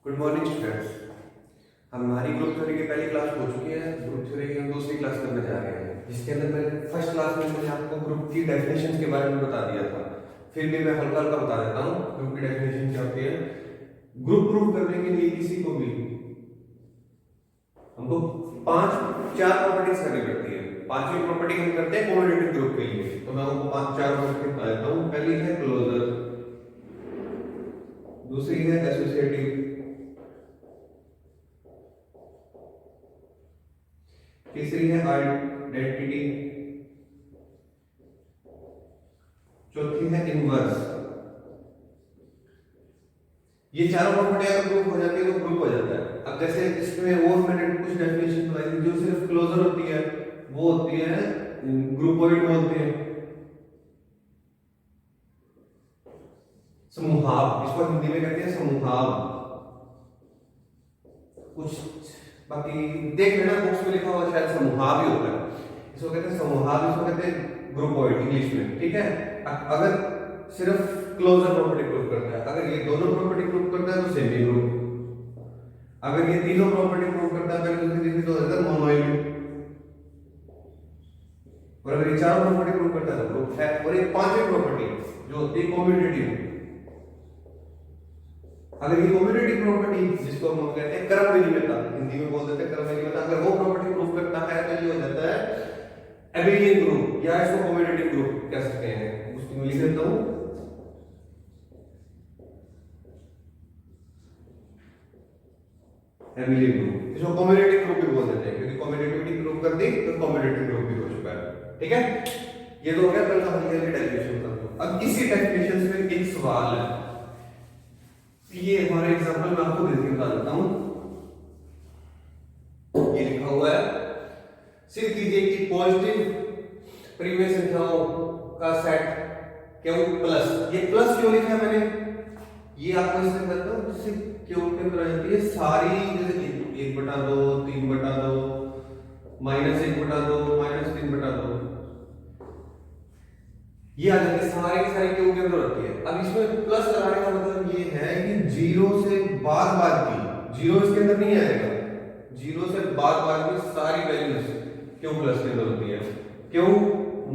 Good morning students. हमारी group theory की पहली क्लास हो चुकी है। ग्रुप थ्योरी की हम दूसरी क्लास करने जा रहे हैं, जिसके अंदर मैंने फर्स्ट क्लास में मैंने आपको ग्रुप की डेफिनेशन के बारे में बता दिया था। फिर भी मैं हल्का हल्का बता देता हूँ ग्रुप की डेफिनेशन क्या होती है। ग्रुप प्रूव करने के लिए किसी को भी हमको चार प्रॉपर्टीज करनी पड़ती है। पांचवी प्रॉपर्टी हम करते हैं कोमोडेटिव ग्रुप के लिए, तो मैं आपको चार प्रॉपर्टी बता देता हूँ। पहली है क्लोजर, दूसरी है एसोसिएटिव, तीसरी है आइडेंटिटी, चौथी है इनवर्स। ये चारों प्रॉपर्टी अगर ग्रुप हो जाती है तो ग्रुप हो जाता है। अब जैसे इसमें और मैंने कुछ डेफिनेशन बताई थी, जो सिर्फ क्लोजर होती है वो होती है ग्रुपोइड बोलते हैं, समूहाव, इसको हिंदी में कहते हैं समूहाव। कुछ बाकी देख लेना बुक्स में लिखा हुआ शायद समूहाव ही होता है। इसको कहते हैं समूहाव, इसको कहते हैं ग्रुपोइड इंग्लिश में, ठीक है। अगर सिर्फ क्लोजर प्रॉपर्टी प्रूव करता है, अगर ये दोनों प्रॉपर्टी प्रूव करता है तो सेमी ग्रुप, अगर ये तीनों प्रॉपर्टी प्रूव करता है पहले दूसरी तीसरी तो इधर मोनोइड, और अगर ये चार प्रॉपर्टी प्रूव करता है तो ग्रुप है। और ये पांचवी प्रॉपर्टी जो होती है कम्यूटेटिव, अगर ये कम्यूटेटिव प्रॉपर्टी जिसको हम कहते हैं क्रम विनिमयता, हिंदी में बोल देते हैं क्रम विनिमयता, अगर वो प्रॉपर्टी प्रूव करता है तो ये हो जाता है एबिलियन ग्रुप, या इसको कम्यूटेटिव ग्रुप कह सकते हैं। उसको मैं लिख देता हूं एबिलियन ग्रुप, इसको कम्यूटेटिव ग्रुप भी बोल देते हैं, क्योंकि कम्यूटेटिविटी प्रूव कर दी तो कम्यूटेटिव ग्रुप भी हो चुका है, ठीक है। ये तो हो गया पहला हल्के हल्के डेफिनेशन का। अब इसी डेफिनेशन से एक सवाल है, ये हमारे एग्जांपल में आपको दे बता देता हूं। ये लिखा हुआ है, सिद्ध कीजिए कि पॉजिटिव प्रीवियस संख्याओं का सेट क्यू प्लस, ये प्लस क्यों लिखा है मैंने, ये आपको इससे करता हूं जिससे क्यू के अंदर आ जाती है सारी, जैसे 1/2, 3/2, -1/2, -3/2, ये आ जाती है सारी सारी क्यू के अंदर होती है। अब इसमें प्लस लगाने का मतलब ये है कि जीरो से बाद की, जीरो इसके अंदर नहीं आएगा, जीरो से बाद की सारी वैल्यूज क्यू प्लस के अंदर होती है। क्यू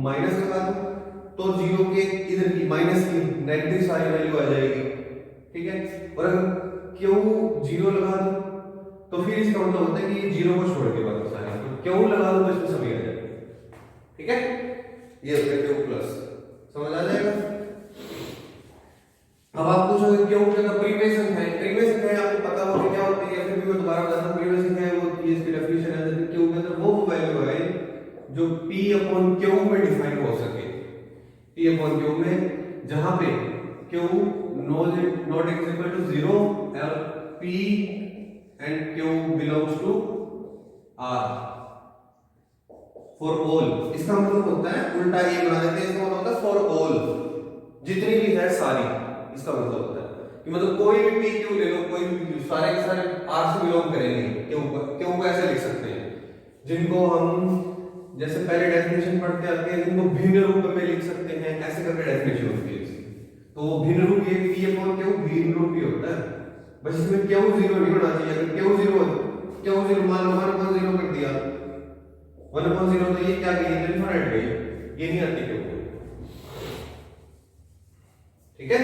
माइनस लगा दो तो जीरो के इधर की माइनस की नेगेटिव सारी वैल्यू आ जाएगी, ठीक है। और अगर क्यू जीरो लगा दो तो फिर इसका मतलब होता है कि ये जीरो को छोड़ के बाकी सारे, तो क्यू लगा दो तो इसमें सभी आ जाएंगे, ठीक है। ये होता है क्यू प्लस, समझ आ जाएगा। अब आप पूछोगे क्यों, क्या प्रीवियस संख्या है, प्रीवियस संख्या आपको पता होगा क्या होती है, फिर भी मैं दोबारा बताता हूं। प्रीवियस संख्या वो होती है, इसकी डेफिनेशन है जैसे क्यू के अंदर वो वैल्यू है जो p/q में डिफाइन हो सके, p/q में, जहां पे q नॉट इक्वल टू 0 और p and q belongs to r for all. इसका मतलब होता है उल्टा ये बना देते हैं, इसका मतलब होता है फॉर ऑल, जितनी भी है सारी, इसका मतलब होता है कि मतलब कोई भी p q ले लो, कोई भी सारे के सारे r से बिलोंग करेंगे। क्यों को ऐसे लिख सकते हैं, जिनको हम जैसे पहले डेफिनेशन पढ़ते आते हैं, जिनको भिन्न रूप में लिख सकते हैं, ऐसे करके डेफिनेशन होती है इसकी। तो भिन्न रूप ये p/q भिन्न रूप ही होता है, बस इसमें q 0 नहीं होना चाहिए। अगर q 0 मान लो 1/0 कर दिया, 1/0 तो ये क्या गई, इनफिनिट गई, ये नहीं आती क्यों, ठीक है।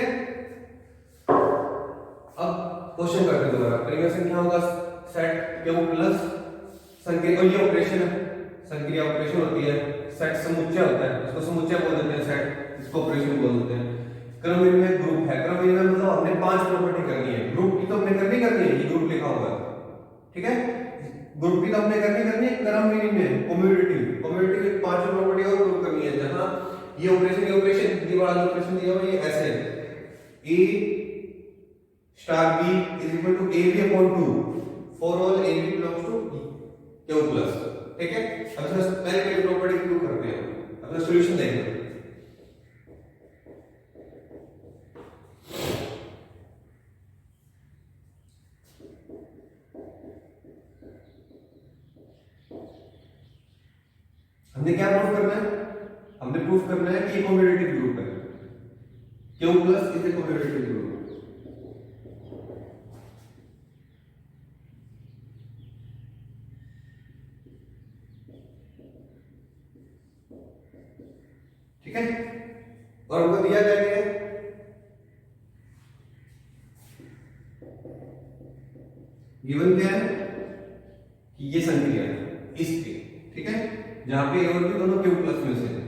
अब क्वेश्चन करते हैं दोबारा, प्रीवियस संख्याओं का सेट क्यू प्लस संख्या, और ये ऑपरेशन है, संक्रिया ऑपरेशन होती है, सेट समुच्चय होता है, इसको समुच्चय बोल देते हैं, सेट इसको ऑपरेशन बोल देते हैं। क्रम विनिमय ग्रुप है, क्रम विनिमय मतलब हमने 5 प्रॉपर्टी करनी है, ग्रुप की तो हमने करनी है, ये ग्रुप लिखा हुआ है, ठीक है। ग्रुप की तो हमने करनी है, क्रम विनिमय कम्यूटेटिव 5 प्रॉपर्टी और ग्रुप करनी है, जहां ये ऑपरेशन ये वाला ऑपरेशन दिया हुआ, ये ऐसे a star b is equal to ab/2 for all ab belongs to q plus, ठीक है। अब इसमें पहले प्रॉपर्टी प्रूव करते हैं, अपना सॉल्यूशन देखें। हमने क्या प्रूव करना है, हमने प्रूव करना है कि कम्यूटेटिव ग्रुप है, q plus is a commutative group. दिया क्या है, गिवन क्या है कि ये संक्रिया है इसकी, ठीक है, जहां पे ए और बी दोनों क्यू प्लस में से है।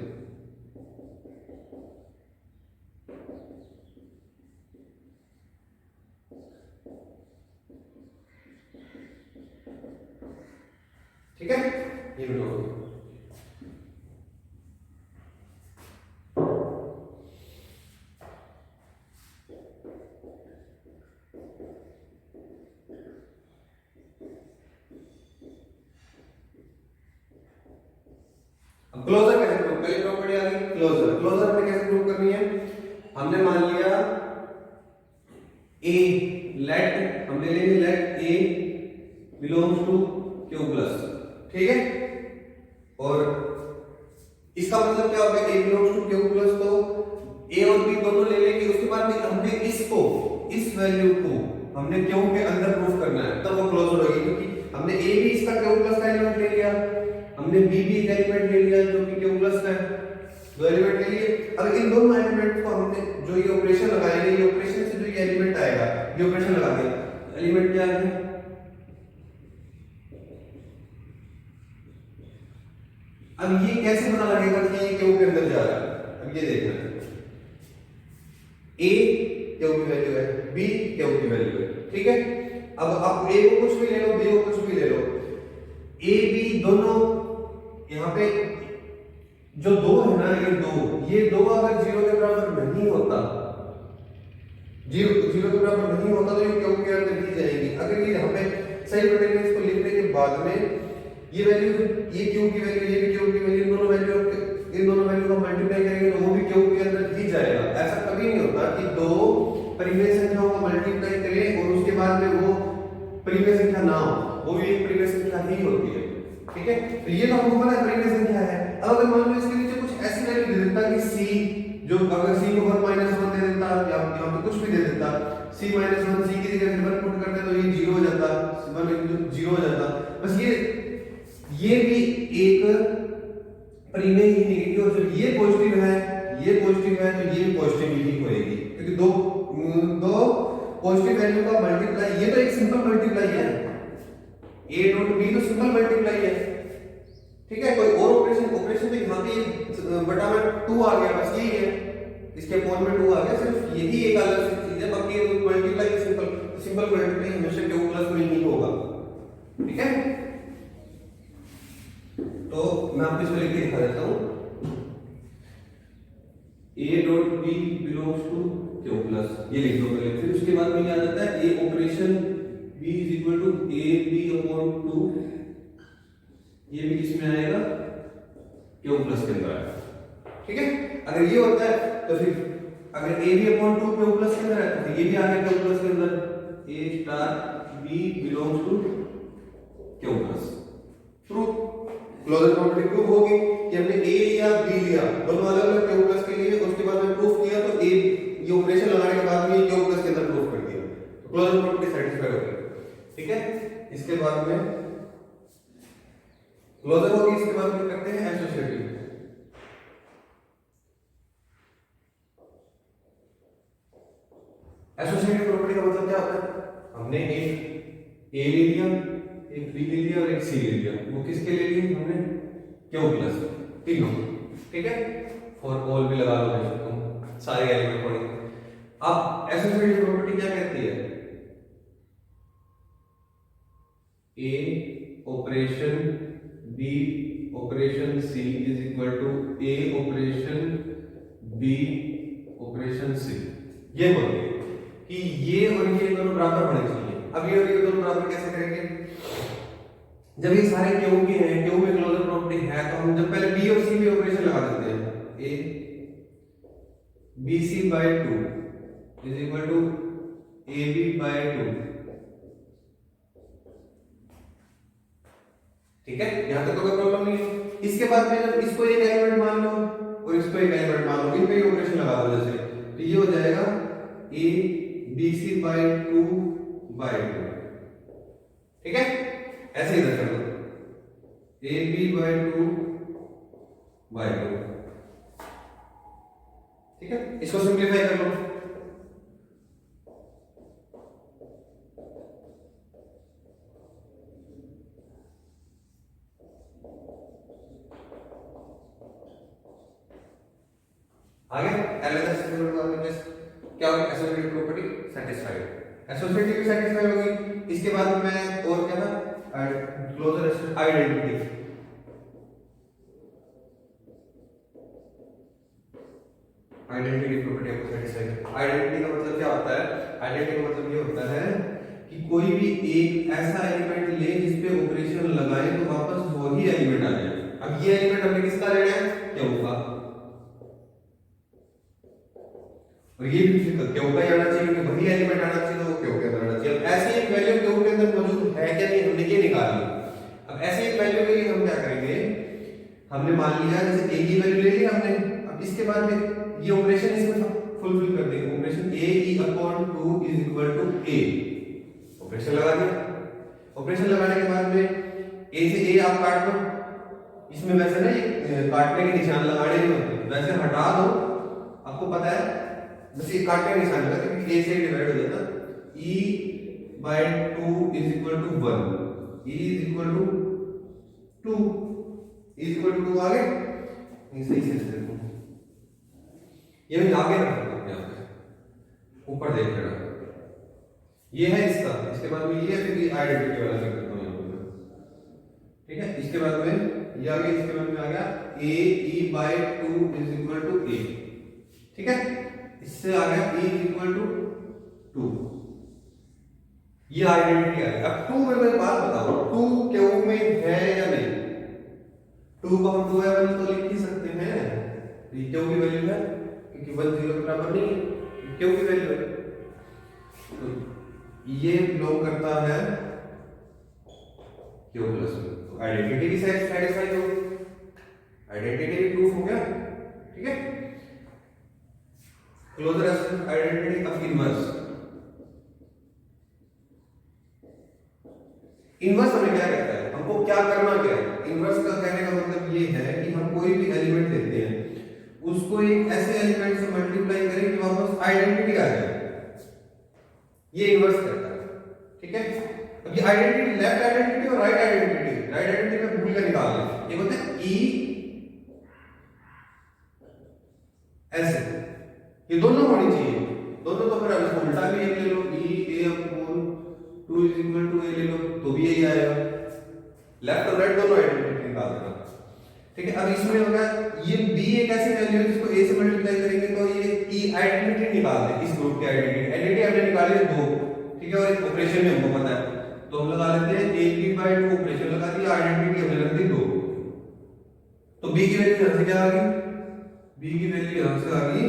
ठीक है, ये भी हो गया। क्लोजर कैसे प्रूव, पहली प्रॉपर्टी आ गई क्लोजर। क्लोजर हमें कैसे प्रूव करनी है, हमने मान लिया ए, लेट हम ले लेंगे let A belongs to Q plus, ठीक है, और इसका मतलब क्या होगा, A belongs to Q plus, तो ए और बी दोनों ले लेंगे, उसके बाद में हमने इसको, इस वैल्यू को हमने क्यू के अंदर प्रूव करना है, तब वो क्लोजर होगी, क्योंकि हमने ए भी इसका क्यू प्लस का एलिमेंट ले लिया, हमने बी भी एक एलिमेंट ले लिया जो कि क्यू प्लस का है, दो एलिमेंट ले लिए। अब इन दोनों एलिमेंट को हमने जो ये ऑपरेशन लगाएंगे, ये ऑपरेशन से जो ये एलिमेंट आएगा, ये ऑपरेशन लगा दिया, एलिमेंट क्या है, अब ये कैसे पता लगेगा कि ये क्यू के अंदर जा रहा है, अब ये देखना है, ए क्यू की वैल्यू है, बी क्यू की वैल्यू है, ठीक है। अब आप ए को कुछ भी ले लो, बी को कुछ भी ले लो, ए बी दोनों यहाँ पे जो दो है ना, ये दो अगर जीरो के बराबर नहीं होता, जीरो के बराबर नहीं होता तो ये क्यू के अंदर दी जाएगी। अगर ये यहाँ पे सही बैठेंगे, इसको लिखने के बाद में ये वैल्यू, ये क्यू की वैल्यू, ये भी क्यू की वैल्यू, इन दोनों वैल्यू को मल्टीप्लाई करेंगे तो वो भी क्यू के अंदर दी जाएगा। ऐसा कभी नहीं होता कि दो परिमेय संख्याओं को मल्टीप्लाई करें और उसके बाद में वो परिमेय संख्या ना हो, वो भी एक परिमेय संख्या ही होती है, ठीक है। तो ये तो हमको पता है परिमेय संख्या है। अब अगर मान लो इसके नीचे कुछ ऐसी वैल्यू दे देता कि c, जो अगर c को 1 -1 दे देता या यहां पे कुछ भी दे देता, c -1 c की जगह 1 पुट करते तो ये 0 हो जाता, 1 0 हो जाता। बस ये भी एक परिमेय ही निकलेगी, और जब ये पॉजिटिव है तो ये भी पॉजिटिव ही होएगी, क्योंकि दो पॉजिटिव वैल्यू का मल्टीप्लाई, ये तो एक सिंपल मल्टीप्लाई है, a डॉट b तो सिंपल मल्टीप्लाई है, ठीक है। कोई और ऑपरेशन तो यहाँ पे बटा में 2 आ गया, बस यही है, इसके अपॉन में 2 आ गया, सिर्फ यही एक अलग सी चीज है, बाकी मल्टीप्लाई सिंपल मल्टीप्लाई हमेशा क्यू प्लस में ही होगा, ठीक है। तो मैं आपको इसको लिख के दिखा देता हूँ, a dot b belongs to Q plus, ये लिख दो पहले, फिर उसके बाद में क्या आ जाता है, a operation b is equal to a b upon 2, ये भी किसमें आएगा, क्यू प्लस के अंदर आएगा, ठीक है। अगर ये होता है तो फिर अगर a b upon 2 Q plus के अंदर है तो ये भी आ गया क्यू प्लस के अंदर, a star b belongs to Q plus. Proof, closure property proof होगी कि हमने a या b लिया, दोनों अलग-अलग क्यू प्लस के लिए, उसके बाद में प्रूफ किया तो a ये ऑपरेशन लगाने के बाद में क्यू प्लस के अंदर प्रूफ कर दिया, तो क्लोजर प्रॉपर्टी सेटिस्फाई हो गई, ठीक है। इसके बाद में क्लोजर होगी, इसके बाद में करते हैं एसोसिएटिव। एसोसिएटिव प्रॉपर्टी का मतलब क्या होता है, हमने एक ए ले लिया, एक बी ले लिया और एक सी ले लिया, वो किसके ले लिए हमने, क्यू प्लस, तीनों, ठीक है। फॉर ऑल भी लगा लो तुम, सारे एलिमेंट पढ़ेंगे। अब एसोसिएटिव प्रॉपर्टी क्या कहती है, A operation B operation C is equal to A operation B operation C, ये बोलते हैं कि ये और ये दोनों बराबर होने चाहिए। अब ये और ये दोनों बराबर कैसे करेंगे, जब ये सारे क्यू के हैं, क्यू में क्लोजर प्रॉपर्टी है, तो हम जब पहले बी और सी में ऑपरेशन लगा देते हैं, A B C by 2 is equal to A B by 2, ठीक है, यहां तक तो कोई प्रॉब्लम नहीं है। इसके बाद में जब इसको एक एलिमेंट मान लो और इसको एक एलिमेंट मान लो, इन पे ऑपरेशन लगा दो जैसे, तो ये हो जाएगा a bc by 2 by 2, ठीक है। ऐसे इधर कर दो a b by 2 by 2, ठीक ठीक है, इसको सिंप्लीफाई कर लो। आगे क्या होगा, associative property satisfied, associative satisfy होगी। इसके बाद में और क्या था, क्लोजर आइडेंटिटी। आइडेंटिटी प्रॉपर्टी आपको सेटिस्फाई, आइडेंटिटी का मतलब क्या होता है, आइडेंटिटी का मतलब ये होता है कि कोई भी एक ऐसा एलिमेंट ले जिस पे ऑपरेशन लगाए तो वापस वही एलिमेंट आ जाए। अब ये एलिमेंट हमने किसका लेना है, क्यू का, और ये भी क्यू का ही आना चाहिए क्योंकि वही एलिमेंट आना चाहिए, तो वो क्यू के अंदर आना चाहिए। अब ऐसी एक वैल्यू क्यू के अंदर मौजूद है क्या नहीं, हमने ये निकाल ली। अब ऐसी एक वैल्यू के लिए हम क्या करेंगे, हमने मान लिया जैसे ए की वैल्यू ले ली हमने, अब इसके बाद में ये ऑपरेशन इसमें फुलफिल कर देंगे, operation a e upon 2 is equal to a, operation लगा दिया। ऑपरेशन लगाने के बाद में a से a आप काट दो, इसमें वैसे ना काटने के निशान लगाने नहीं होते, वैसे हटा दो, आपको पता है बस ये काटने का निशान लगा क्योंकि a से डिवाइड हो जाता, e by 2 is equal to 1, e is equal to 2, e is equal to 2 आगे सही से देखो, ये मैं आगे रख सकता हूं, यहां पे ऊपर देख लेना, ये है इसका, इसके बाद में ये है, फिर ये आइडेंटिटी वाला लिख देता हूं यहां पे, ठीक है। इसके बाद में ये आ गया, इसके बाद में आ गया a e by 2 is equal to a, ठीक है। इससे आ गया a इज इक्वल टू 2, ये आइडेंटिटी आ गई। अब 2 में मैं बात बताओ, 2 क्यू में है या नहीं, 2 को हम 2 है तो लिख ही सकते हैं, ये क्यू की वैल्यू है क्योंकि 1 0 के बराबर नहीं है, क्यू की वैल्यू है, तो ये बिलोंग करता है क्यू प्लस में, तो आइडेंटिटी भी सेटिस्फाई हो, आइडेंटिटी भी प्रूफ हो गया, ठीक है। Closure identity of inverse, inverse हमें क्या कहता है, हमको क्या करना क्या है, इनवर्स का कहने का मतलब ये है कि हम कोई भी एलिमेंट लेते हैं, उसको एक ऐसे एलिमेंट से मल्टीप्लाई करें कि वापस आइडेंटिटी आ जाए, ये इनवर्स कहता है, ठीक है। अब ये आइडेंटिटी लेफ्ट आइडेंटिटी और राइट आइडेंटिटी, राइट आइडेंटिटी में भूल कर निकाल लें, ये बोलते हैं ई ऐसे, ये दोनों होनी चाहिए, दोनों तो फिर अब उल्टा भी एक ले लो, ई ए अपॉन 2 इज इक्वल टू ए ले लो तो भी यही आएगा, लेफ्ट और राइट दोनों आइडेंटिटी निकाल देना, ठीक है। अब इसमें होगा ये b एक ऐसी वैल्यू है जिसको a से मल्टीप्लाई करेंगे तो ये की आइडेंटिटी निकाल दे, इस ग्रुप की आइडेंटिटी हमने निकाली है 2, ठीक है, और एक ऑपरेशन में हमको पता है तो हम लगा लेते हैं ab/2 ऑपरेशन लगा दिया, आइडेंटिटी हमने रख दी 2, तो b की वैल्यू यहां से क्या आ गई, b की वैल्यू यहां से आ गई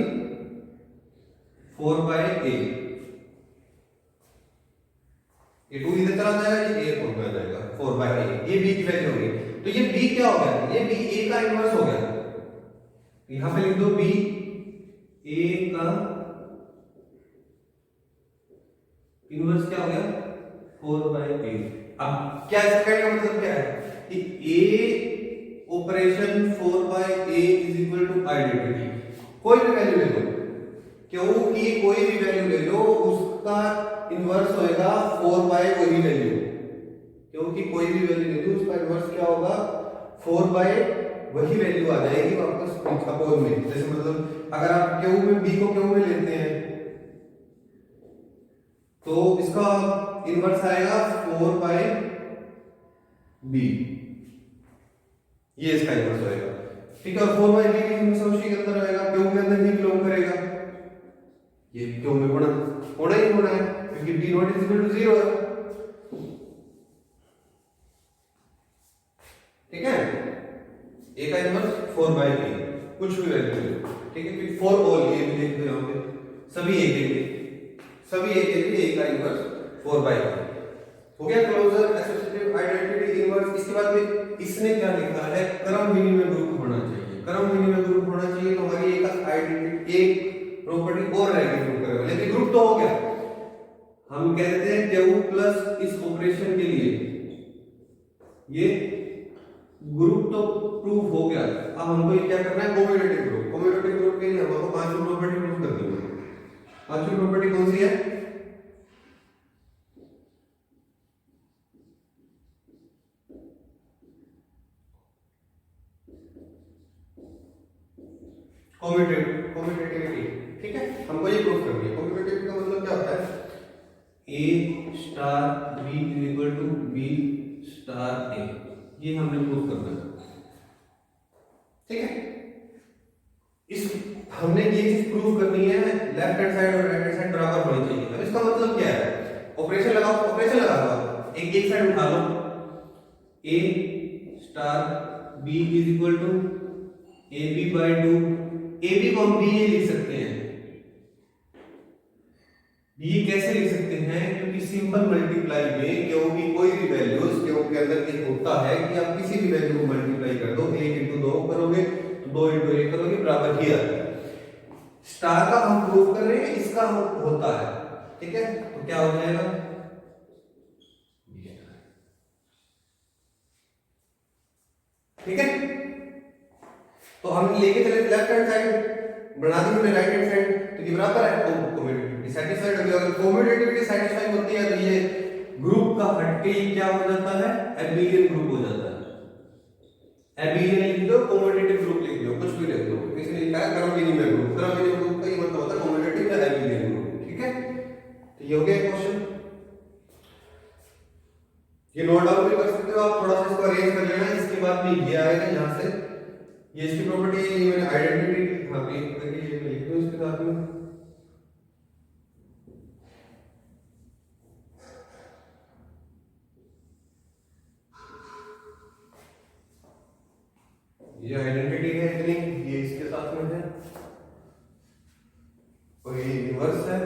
4/a, ये 2 इधर चला जाएगा, ये a पॉइंट पे आ जाएगा 4/a, ये b की वैल्यू होगी। तो ये b क्या हो गया, ये b a का इनवर्स हो गया, यहां पे लिख दो b a का इनवर्स क्या हो गया 4/a। अब क्या इसका कहने का मतलब क्या है कि a operation 4/a is equal to identity, कोई भी वैल्यू ले लो, क्योंकि कोई भी वैल्यू ले लो उसका इनवर्स होएगा 4/, वही वैल्यू, क्योंकि कोई भी वैल्यू ले लो उसका इनवर्स क्या होगा 4/, वही वैल्यू आ जाएगी वापस अपोज में। जैसे मतलब अगर आप क्यू में b को क्यू में लेते हैं तो इसका इनवर्स आएगा 4/b, ये इसका इनवर्स होएगा, ठीक है। और 4/b के अंदर आएगा, क्यू के अंदर ही बिलोंग करेगा, ये क्यू में होना ही होना है क्योंकि b not is equal to 0 है, ठीक है। a का इनवर्स 4/a, कुछ भी वैल्यू ले लो, ठीक है, क्योंकि 4 ऑल ये भी देख लो यहां पे सभी a के लिए, सभी a के लिए a का इनवर्स 4/a हो गया, क्लोजर एसोसिएटिव आइडेंटिटी इनवर्स। इसके बाद में इसने क्या लिखा है, क्रम विनिमय ग्रुप होना चाहिए, क्रम विनिमय ग्रुप होना चाहिए, तो हमारी एक आइडेंटिटी एक प्रॉपर्टी और रहेगी ग्रुप करेगा, लेकिन ग्रुप तो हो गया। हम कहते हैं क्यू प्लस इस ऑपरेशन के लिए ये ग्रुप तो प्रूफ हो गया। अब हमको ये क्या करना है, कम्यूटेटिव ग्रुप। कम्यूटेटिव ग्रुप के लिए हमको पांचवी प्रॉपर्टी प्रूफ करनी है। पांचवी प्रॉपर्टी कौन सी है? कम्यूटेटिविटी। ठीक है, हमको ये प्रूफ करनी है। कम्यूटेटिविटी का मतलब क्या होता है? A star B is equal to B star A, ये हमने प्रूफ करना है। ठीक है, इस हमने ये चीज प्रूफ करनी है, लेफ्ट हैंड साइड और राइट हैंड साइड बराबर होनी चाहिए। अब इसका मतलब क्या है? ऑपरेशन लगाओ, ऑपरेशन लगा दो, एक साइड उठा लो, A star B is equal to A B by two. A B को हम बी ए लिख सकते हैं। ये कैसे लिख सकते हैं? क्योंकि सिंपल मल्टीप्लाई में क्यों भी कोई भी वैल्यूज क्यों के अंदर एक होता है कि आप किसी भी वैल्यू को मल्टीप्लाई कर दो, 1 इंटू 2 करोगे तो 2 इंटू 1 करोगे बराबर ही आता है। स्टार का हम प्रूव कर रहे हैं, इसका हम होता है। ठीक है, तो क्या हो जाएगा? ठीक है, तो हम लेके चले लेफ्ट हैंड साइड, बना दी हमने राइट हैंड साइड, तो ये बराबर है। कम्यूटेटिविटी सेटिस्फाइड हो गया। अगर कम्यूटेटिविटी सेटिस्फाई होती है तो ये ग्रुप का हटके क्या हो जाता है? एबिलियन ग्रुप हो जाता है। एबिलियन लिख दो, कम्यूटेटिव ग्रुप लिख दो, कुछ भी लिख दो। किसी ने लिखा है क्रमविनिमय ग्रुप, क्रमविनिमय ग्रुप का ये मतलब होता है कम्यूटेटिव या एबिलियन ग्रुप। ठीक है, तो ये हो गया क्वेश्चन। ये नोट डाउन भी कर सकते हो आप, थोड़ा सा इसको अरेंज कर लेना। इसके बाद में ये आएगा यहां से, ये इसकी प्रॉपर्टी मैंने आइडेंटिटी हाँ पे करके ये लिख दूं इसके साथ में। ये आइडेंटिटी है इतनी, ये इसके साथ में है और ये इनवर्स है।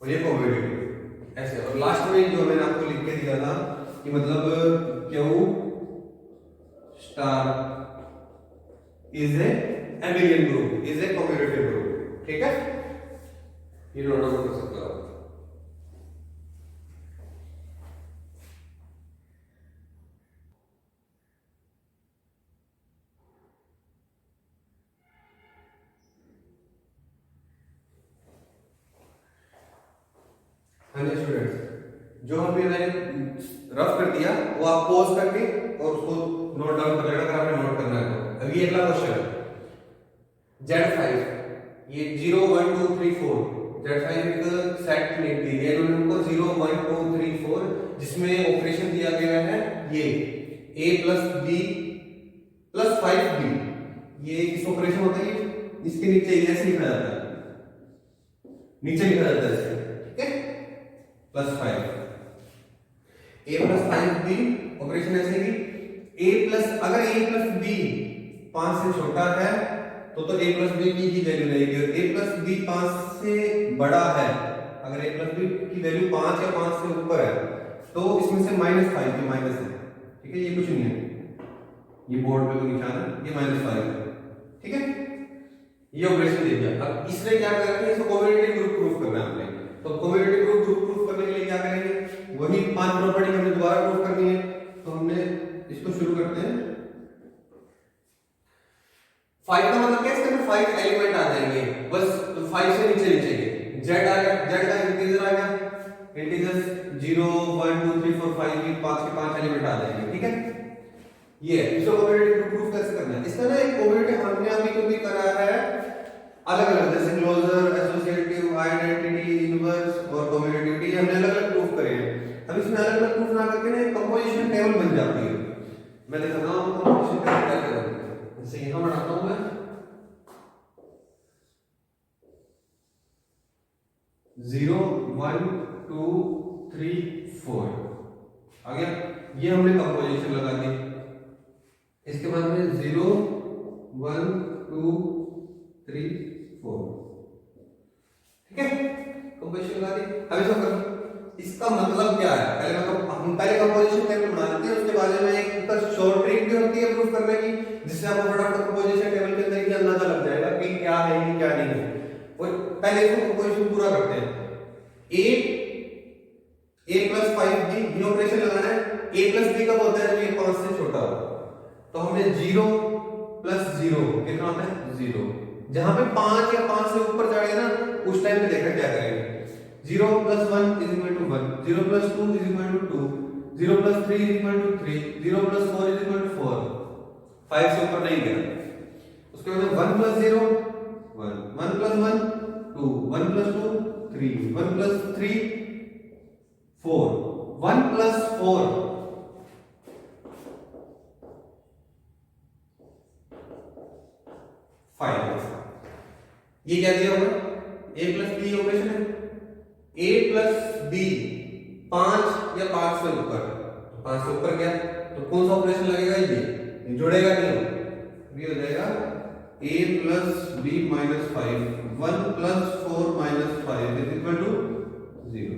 और ये कम्यूटेटिव ऐसे। और लास्ट में जो मैंने आपको लिख के दिया था कि मतलब Q star is a abelian group, is a commutative group. ठीक है, ये नोट डाउन कर सकते हो आप। हाँ जी स्टूडेंट्स, जो हमने रफ कर दिया वो आप पॉज करके और उसको नोट डाउन कर लेना अगर आपने नोट करना है तो। अभी अगला क्वेश्चन है Z5, ये 0 1 2 3 4, Z5 एक सेट लिख दी है इन्होंने हमको 0 1 2 3 4, जिसमें ऑपरेशन दिया गया है ये a plus b plus 5b। ये किस ऑपरेशन होता है? इसके नीचे ऐसे लिखा जाता है, नीचे लिखा जाता है ऐसे। ठीक है, plus 5 a plus 5b operation ऐसे ही। a प्लस अगर a प्लस b 5 से छोटा है तो a प्लस b की वैल्यू रहेगी, और a प्लस b 5 से बड़ा है, अगर a प्लस b की वैल्यू 5 या 5 से ऊपर है तो इसमें से -5 की माइनस है। ठीक है, ये कुछ नहीं है, ये बोर्ड पे कोई निशान है, ये -5 है। ठीक है, ये ऑपरेशन दे दिया। अब इसने क्या करना है? इसको कम्यूटेटिव ग्रुप प्रूफ करना है हमने। तो कम्यूटेटिव ग्रुप प्रूफ करने के लिए क्या करेंगे? वही 5 प्रॉपर्टी हमने दोबारा प्रूफ करनी है। तो हमने इसको शुरू करते हैं। 5 का मतलब क्या? इसके अंदर 5 एलिमेंट आ जाएंगे, बस 5 से नीचे नीचे z आ गया, z का इंटीजर आ गया, इंटीजर्स 0 1 2 3 4 5 ये 5 के 5 एलिमेंट आ जाएंगे। ठीक है, ये इसको कम्यूटेटिव ग्रुप प्रूफ कैसे करना है? इसका ना एक कम्यूटेटिव हमने अभी जो भी करा है अलग अलग, जैसे क्लोजर, एसोसिएटिव, आइडेंटिटी, इनवर्स और कम्यूटेटिविटी, हमने अलग अलग प्रूफ करे हैं। अब इसमें अलग अलग प्रूफ ना करके ना कंपोजिशन टेबल बन जाती है। मैं दिखाता हूं कंपोजिशन टेबल कैसे बनती है। जैसे यहां बनाता हूं मैं 0 1 2 3 4 आ गया, ये हमने कंपोजिशन लगा दी। इसके बाद में 0 1 2 3 4, ठीक है, कंपोजिशन लगा दी। अब इसको कर, इसका मतलब क्या है? पहले हम पहले कंपोजिशन टेबल बना लेते हैं, उसके बाद में एक ऊपर शॉर्ट ट्रिक भी होती है प्रूफ करने की, जिससे आपको फटाफट कंपोजिशन टेबल के अंदर ही अंदाजा लग जाएगा कि क्या है कि क्या नहीं है। और पहले इसको कंपोजिशन तभी कब होता है जब ये 5 से छोटा हो। तो हमने 0 प्लस 0 कितना होता है 0। जहां पे 5 या 5 से ऊपर जाएगा ना उस टाइम पे देखा क्या करेंगे। 0 plus 1 is equal to 1, 0 plus 2 is equal to 2, 0 plus 3 is equal to 3, 0 plus 4 is equal to 4। 5 से ऊपर नहीं गया। उसके बाद 1 plus 0 1, 1 plus 1 2, 1 plus 2 3, 1 plus 3 4, 1 plus 4 5। ये क्या दिया होगा a प्लस b ऑपरेशन है। a प्लस b 5 या 5 से ऊपर, 5 से ऊपर गया तो कौन सा ऑपरेशन लगेगा ये जुड़ेगा नहीं, ये हो जाएगा a plus b minus 5, 1 plus 4 minus 5 is equal to 0।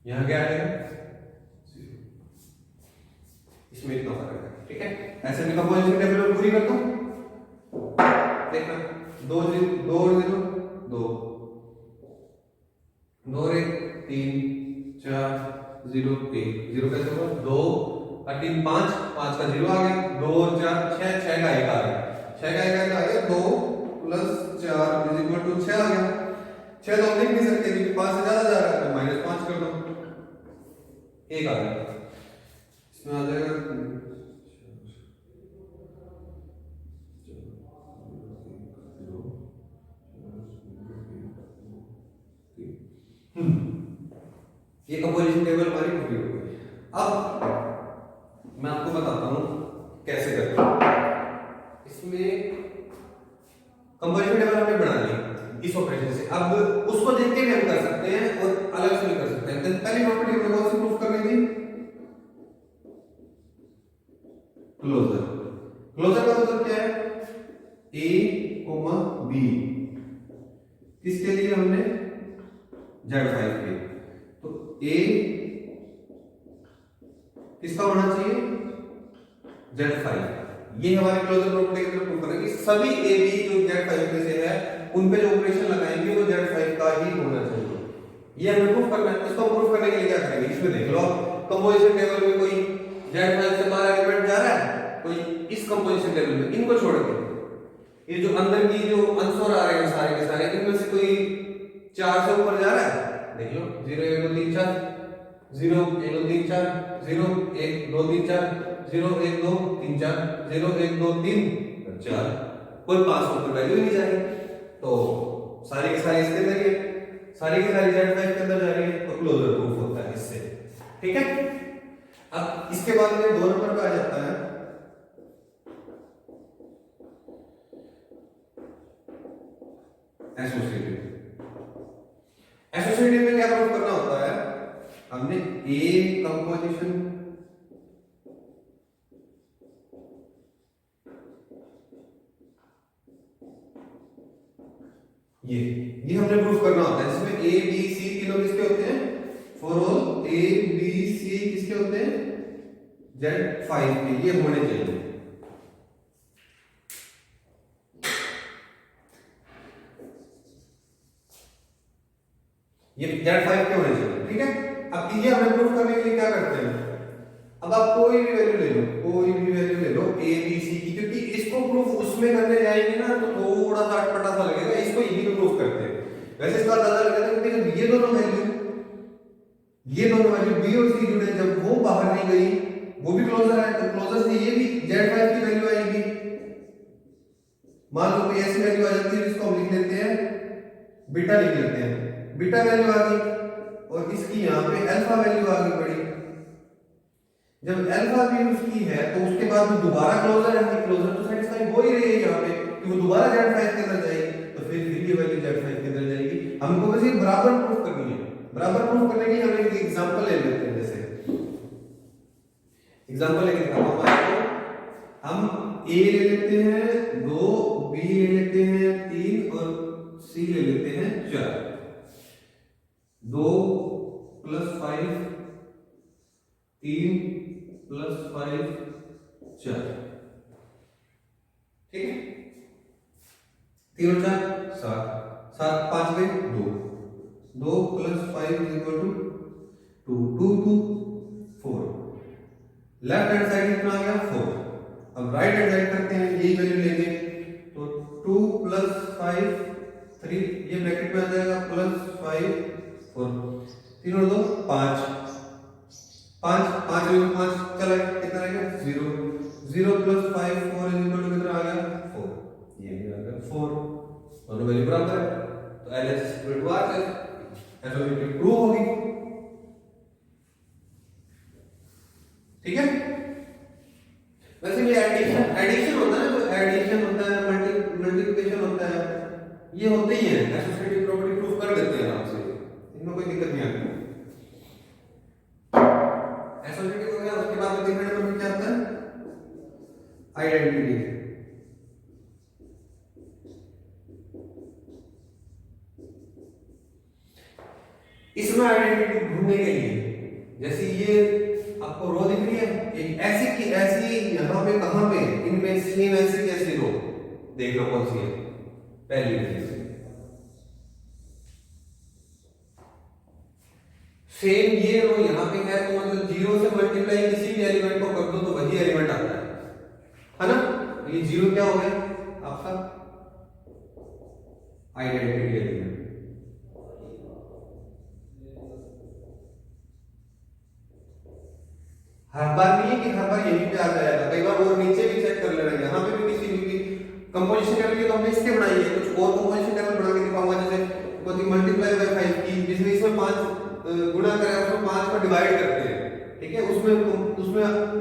यहां क्या आएगा 0। इसमें इतना फर्क है, ठीक है। ऐसे में कंपोजिशन टेबल पूरी करता हूं, देखना 2 0 2 0 2 2 1 3 4 0 1 0 कैसे होगा 2 और 3 5 5 का 0 आ गया, 2 और 4 6 6 का 1 आ गया, 6 का 1 आ गया 2 प्लस 4 इज इक्वल टू 6 आ गया। 6 तो हम लिख नहीं सकते क्योंकि 5 से ज्यादा जा रहा है तो माइनस 5 कर दो, 1 आ गया। इसमें आ जाएगा ये कंपोजिशन टेबल हमारी पूरी हो गई। अब मैं आपको बताता हूं कैसे करते हैं। इसमें कंपोजिशन टेबल हमने बना ली इस ऑपरेशन से, अब उसको देख के भी हम कर सकते हैं और अलग से भी कर सकते हैं। पहली प्रॉपर्टी हमने कौन सी प्रूफ करनी थी, क्लोजर। क्लोजर का मतलब क्या है a, b, किसके लिए हमने Z5 के, तो a किसका होना चाहिए Z5। ये हमारे क्लोजर प्रॉपर्टी के प्रूफ करेंगे कि सभी a b जो Z5 में से है उन पे जो ऑपरेशन लगाएंगे वो Z5 का ही होना चाहिए। ये हमें प्रूफ करना है। इसको प्रूफ करने के लिए क्या करेंगे, इसमें देख लो कंपोजिशन टेबल में कोई Z5 से 12 एलिमेंट जा रहा है, कोई इस कंपोजिशन टेबल में, इनको छोड़ के ये जो अंदर की जो आंसर आ रहे हैं सारे के सारे, इनमें से कोई 4 से ऊपर जा रहा है, देख लो 0 1 2 3 4 0 1 2 3 4 0 1 2 3 4 0 1 2 3 4 0 1 2 3 4, कोई 5 से ऊपर वैल्यू ही नहीं जा रही, तो सारी की सारी इसके अंदर ही है, सारी की सारी Z5 के अंदर जा रही है, तो क्लोजर प्रूफ होता है इससे, ठीक है। अब इसके बाद में 2 नंबर पे आ जाता है एसोसिएटिव। एसोसिएटिव में क्या प्रूफ करना होता है, हमने ए कंपोजिशन ये हमने प्रूफ करना होता है। इसमें ए बी सी तीनों किसके होते हैं, for all A B C किसके होते हैं Z5 के, ये होने चाहिए। ये Z5 के होने चाहिए, ठीक है। अब ये हमें प्रूफ करने के लिए क्या करते हैं, अब आप कोई भी वैल्यू ले लो, कोई भी वैल्यू ले लो ए बी सी की, क्योंकि इसको प्रूफ उसमें करने जाएंगे ना तो थोड़ा सा अटपटा सा लगेगा, इसको यही पे प्रूफ करते हैं। वैसे इसका अंदाजा लगाते हैं क्योंकि जब ये दोनों वैल्यू बी और सी जुड़े, जब वो बाहर नहीं गई, वो भी क्लोजर है, तो क्लोजर से ये भी Z5 की वैल्यू आएगी। मान लो कोई ऐसी वैल्यू आ जाती है जिसको हम लिख लेते हैं बीटा, लिख लेते हैं बीटा वैल्यू आ गई, और इसकी यहाँ पे अल्फा वैल्यू आ गई बड़ी। जब अल्फा भी उसकी है तो उसके बाद वो दोबारा क्लोजर है, क्लोजर तो सेटिस्फाई हो ही रही है यहाँ पे कि वो दोबारा Z5 के अंदर जाएगी, तो फिर ये वैल्यू Z5 के अंदर जाएगी। हमको बस ये बराबर प्रूफ करनी है। बराबर प्रूफ करने के लिए हम एक एग्जांपल ले लेते हैं, जैसे एग्जांपल लेके दिखाता हूं आपको। हम a ले लेते हैं 2, b ले लेते हैं 3 और c ले लेते हैं 4। 2 प्लस 5 3 प्लस 5 4, ठीक है। 3 और 4 7, 7 5 गए 2, 2 plus 5 is equal to 2, 2 2 4, left hand side कितना आ गया 4। अब राइट हैंड साइड करते हैं, यही वैल्यू लेंगे तो 2 + 5 3, ये ब्रैकेट में आ जाएगा +5 4, 3 और 2 5, 5 में 5 चला कितना रहेगा 0, 0 + 5 4 कितना आ गया 4, ये भी आ गया 4, दोनों वैल्यू बराबर है तो LHS = RHS, एसोसिएटिव प्रूव होगी। ठीक है, वैसे ये एडिशन होता है ना, तो एडिशन होता है, मल्टीप्लिकेशन होता है, ये होते ही है, एसोसिएटिव प्रॉपर्टी प्रूव कर देते हैं आराम से, इनमें कोई दिक्कत नहीं आती। एसोसिएटिव हो गया, उसके बाद में देखने में क्या आता है आइडेंटिटी। इसमें आइडेंटिटी ढूंढने के लिए जैसे ये आपको रो दिख रही है, एक ऐसी की ऐसी यहां पे कहां पे इनमें सेम ऐसी की ऐसी रो देख लो कौन सी है, पहली वाली सेम ये रो यहां पे है तो मतलब 0 से मल्टीप्लाई किसी भी एलिमेंट को कर दो तो वही एलिमेंट आता है ना। ये 0 क्या हो गया आपका आइडेंटिटी एलिमेंट। हर बार नहीं है कि हर बार यहीं पे आ जाएगा, कई बार और नीचे भी चेक कर लेना, यहाँ पे भी किसी भी कंपोजिशन टेबल की तो हमने इसके बनाई है, कुछ और कंपोजिशन टेबल बना के दिखाऊंगा, जैसे मल्टीप्लाई बाय 5 की जिसमें इसमें 5 गुणा करें उसमें 5 को डिवाइड करते हैं, ठीक है, उसमें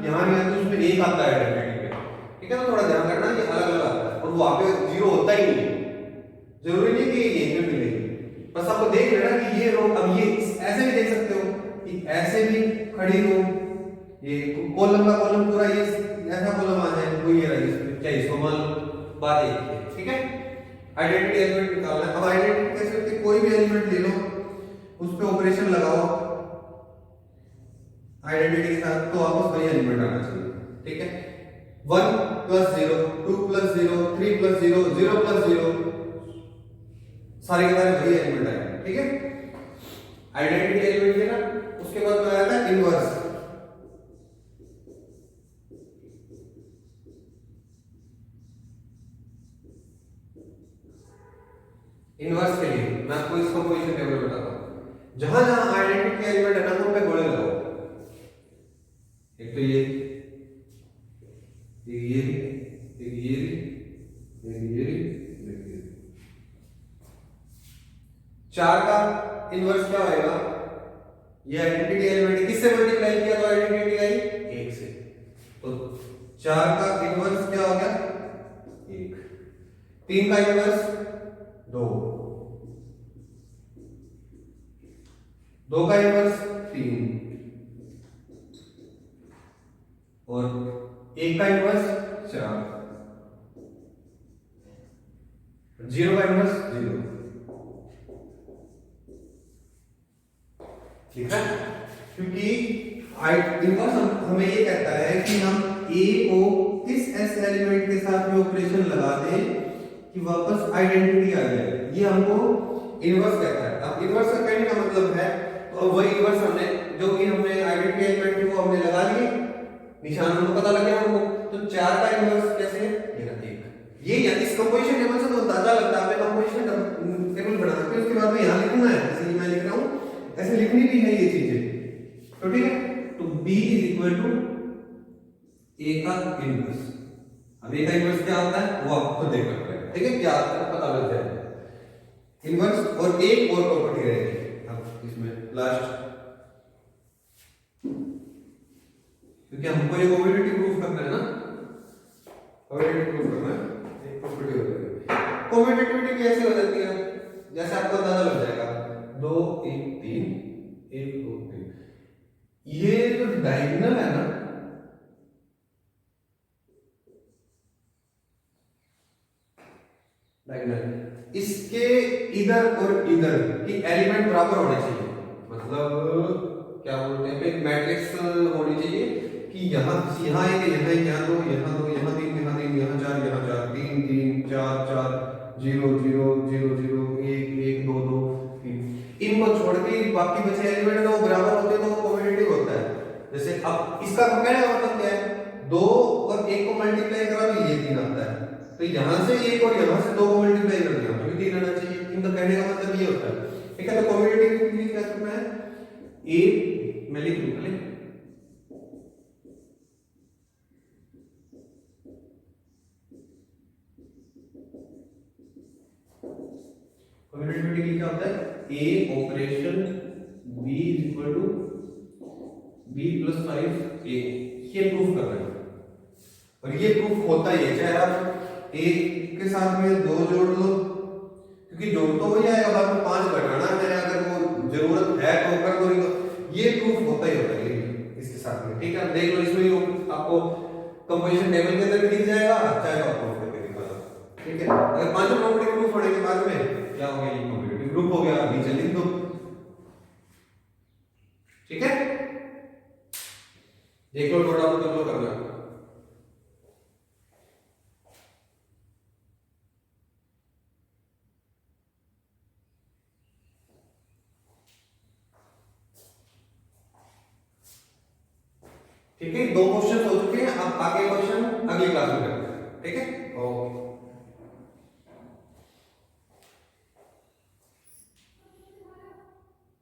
यहाँ नहीं आता, उसमें 1 आता है आइडेंटिटी पे, ठीक है ना, थोड़ा ध्यान रखना ये अलग अलग आता है और वहां पे 0 होता ही नहीं है, जरूरी नहीं कि यहीं पे मिलेगी, बस आपको देख लेना कि ये रो, अब ये ऐसे भी देख सकते हो कि ऐसे भी खड़ी रो, ये कॉलम का कॉलम पूरा ये ऐसा कॉलम आ जाए वो ये रहा, क्या इसको मान लो बात एक है, ठीक है। आइडेंटिटी एलिमेंट निकालना है, अब आइडेंटिटी कैसे करते हैं, कोई भी एलिमेंट ले लो उस पे ऑपरेशन लगाओ आइडेंटिटी के साथ, तो वापस वही एलिमेंट आना चाहिए, ठीक है। 1 + 0 2 + 0 3 + 0 0 + 0 सारे के सारे वही एलिमेंट आएंगे, ठीक है। आइडेंटिटी एलिमेंट है ना, उसके बाद में आया था इनवर्स। इनवर्स के लिए मैं आपको इस कंपोजिशन टेबल बताता हूं, जहां जहां आइडेंटिटी एलिमेंट है ना उन पे गोले लगाओ, एक तो ये एक ये एक ये एक ये 4 का इनवर्स क्या होएगा, ये आइडेंटिटी एलिमेंट किससे मल्टीप्लाई किया तो आइडेंटिटी आई 1 से, तो 4 का इनवर्स क्या हो गया 1, 3 का इनवर्स 2, 2 का इनवर्स 3 और 1 का इनवर्स 4, 0 का इनवर्स 0, ठीक है। क्योंकि इनवर्स हमें ये कहता है कि हम a को किस ऐसे एलिमेंट के साथ में ऑपरेशन लगा दें कि वापस आइडेंटिटी आ जाए, ये हमको इनवर्स कहता है। अब इनवर्स का कहने का मतलब है, तो अब वही इनवर्स हमने जो कि हमने आइडेंटिटी एलिमेंट को हमने लगा लिए, निशान हमको पता लग गया हमको, तो 4 का इनवर्स कैसे है ये ना 1, ये या इस कंपोजिशन टेबल से तो अंदाजा लगता है, कंपोजिशन टेबल बना के उसके बाद में यहां लिखना है, जैसे मैं लिख रहा हूं ऐसे लिखनी भी है ये चीजें, तो ठीक है। तो b = a का इनवर्स, अब a का इनवर्स क्या होता है वो आप खुद देख सकते हैं, ठीक है, क्या आता है पता लग जाएगा इनवर्स। और एक और प्रॉपर्टी रहेगी अब इसमें लास्ट, क्योंकि हमको ये कॉम्युटेटिव प्रूफ करना है ना, कॉम्युटेटिव प्रूफ करना है, एक प्रॉपर्टी हो जाएगी। कॉम्युटेटिविटी कैसे हो जाती है, जैसे आपको अंदाजा लग जाएगा 2 1 3 1 2 3, ये जो डायगोनल है ना, डायगोनल इसके इधर और इधर की एलिमेंट बराबर होने चाहिए, मतलब क्या बोलते हैं एक मैट्रिक्स होनी चाहिए कि यहाँ यहाँ एक यहाँ एक यहाँ दो यहाँ दो यहाँ तीन यहाँ तीन यहाँ चार यहाँ चार 3 3 4 4 0 0 0 0 1 1 2 2 3, इनको छोड़ के बाकी बचे एलिमेंट वो बराबर होते हैं तो वो कॉम्युटेटिव होता है। जैसे अब इसका कहने का मतलब मल्टीप्लाई करा तो ये 3 आता है, तो यहां से 1 और यहां से 2 को मल्टीप्लाई कर दिया तो 3 आना चाहिए। इनका कहने का मतलब ये होता है, ठीक है। तो कम्युनिटी के लिए क्या करना है, ए मैं लिख दूं पहले, कम्युनिटी क्या होता है, A operation B equal to B plus 5 A, ये प्रूफ करना है। और ये प्रूफ होता ही है, चाहे आप एक के साथ में 2 जोड़ लो, क्योंकि जोड़ तो वही आएगा, बाद में 5 घटाना है, अगर वो जरूरत है तो कर दो, नहीं तो ये प्रूफ होता ही होता है इसके साथ में, ठीक है। आप देख लो, इसमें आपको कंपोजिशन टेबल के अंदर भी दिख जाएगा, चाहे तो आप प्रूफ करके दिखा, ठीक है। अगर 5 प्रॉपर्टी प्रूफ होने के बाद में क्या हो गया, ये कम्युनिटी ग्रुप हो गया, नीचे लिख दो, ठीक है। देख लो, थोड़ा बहुत कर लो, करना ठीक है। 2 क्वेश्चन हो चुके हैं, अब आगे क्वेश्चन अगली क्लास में करते हैं, ठीक है। ओके।